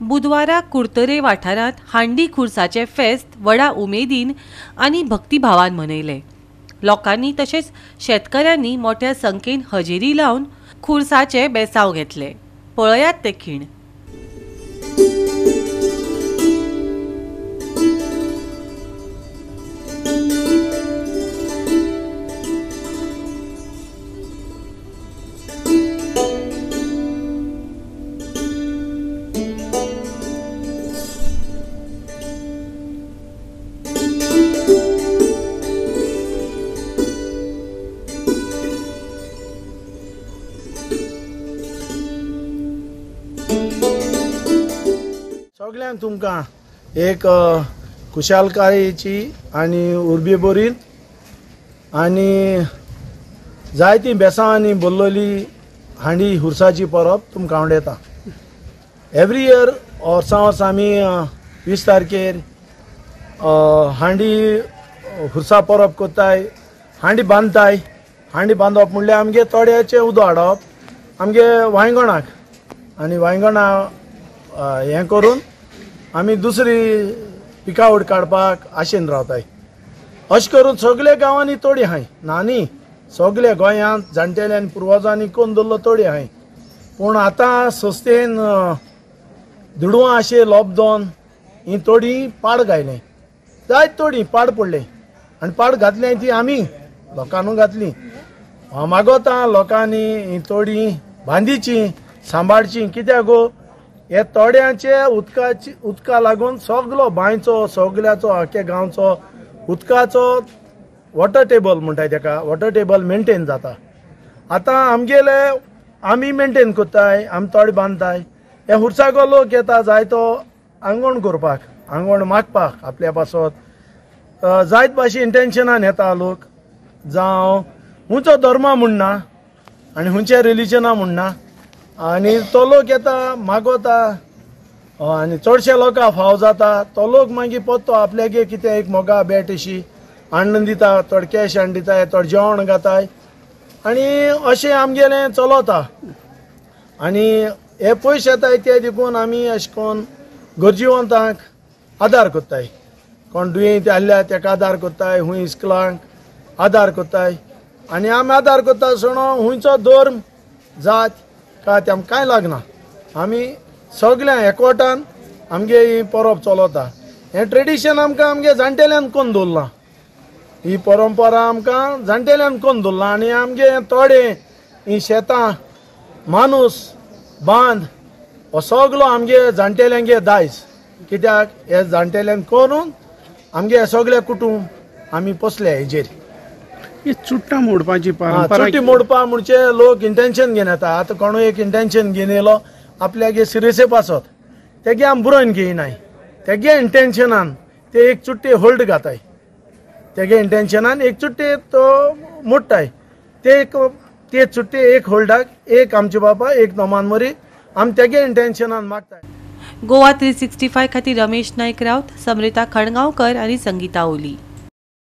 बुधवारा कुर्तरे वाठारांत हांडी खुर्साचे फेस्त व्हडा उमेदीन आनी भक्तिभावान मनयले। लोकांनी तशेंच शेतकऱ्यांनी मोठ्या संख्येन हजेरी लावन खुर्साचे बेसाव घेतले। पळयात ते खीण। सगळ्यांक तुमकां एक खुशालकायेची आनी उर्बे बरील आनी जायती बेसांवांनी भरलेली हांडी हुर्साची परब तुमकां आवडेता। एवरी इयर वर्सां वर्स आमी 20 तारखेर हांडी हुर्सा परब करताय, हांडी बांदताय। हांडी बांदप म्हणल्यार आमगे तोड्याचें उदक हाडप आमगे वांयगणाक आनी वांयगणां हें करून आमी दुसरी पिकावट काडपाक आशेन रावताय। अशें करून सगळ्या गांवांनी तोडी आहाय, न्हाणी सगळ्या गोंयांत जाणटेल्यांनी पुर्वजांनी करून दवरलो तोडी आहाय। पूण आतां सस्तेन दुडवां अशें लोप दोन ही तोडी पाड घायले, जायत तोडी पाड पडले आनी पाड घातली ती आमी लोकांनू घातली। हांव मागोता लोकांनी ही तोडी बांदीची सांबाळची, कित्याक गो हे तोड्याचे उदका लागून सगलो बांयचो सगल्याचो आख्या गांवचो उदकाचो वॉटर टेबल म्हणटाय तेका, वॉटर टेबल मेंटेन जाता। आतां आमगेले आमी मेंटेन कोत्ताय, आमी तोडे बांदताय। हे हुर्साको लोक येता जायतो आंगवण करपाक, आंगवण मागपाक आपल्या पासत जायत भाशेन इंटेन्शनान येता लोक। जावं हुंचो धर्म म्हणना आनी हुंचे रिलीजना म्हणना आनी तो लोक येता मागोता आनी चडशे लोकां फाव जाता। तो लोक मागीर पोत्तो आपल्यागे कितें एक मोगा बॅट अशी हाडून दिता, थोडे कॅश हाडून दिताय, थोडे जेवण घाताय आनी अशें आमगेलें चलता। आनी हे पयशे येताय ते देखून आमी अशें करून गरजेवंतांक आदार कोत्ताय। कोण दुयेंत आसल्यार तेका आदार कोत्ताय, खूंय इस्कलांक आदार कोत्ताय आनी आमी आदार कोत्ता सणो हुंयचो धर्म जात काय ते आमकां कांय लागना। आमी सगळ्या एकवटान आमगे ही परब चलता। हें ट्रेडिशन आमकां आमगे जाणटेल्यान करून दवरलां, ही परंपरा आमकां जाणटेल्यान करून दवरलां आनी आमगे तोडे ही शेतां माणूस बांद हो सगलो आमगे जाणटेल्यांगे दायज। कित्याक हे जाणटेल्यान करून आमगे हे सगळे कुटुंब आमी पोसले हेजेर। ही चुट्टां मोडपाची परंपरा, चुट्टी मोडपा म्हणचे लोक इंटेन्शन घेवन येता। आतां कोणू एक इंटेन्शन घेवन येयलो आपल्यागे सिरियसे पासत, तेगे आमी बुरोवन घेयनाय, तेगे इंटेन्शनान ते एक चुट्टी होल्ड घाताय, तेगे इंटेन्शनान एक चुट्टी तो मोडटाय, ते चुट्टी एक होल्डाक एक आमचे बाबा एक नोमान मरी आमी तेगे इंटेन्शनान मागताय। गोवा 365 खातीर रमेश नायक राउत, समृता खणगांवकर आनी संगीता ओली।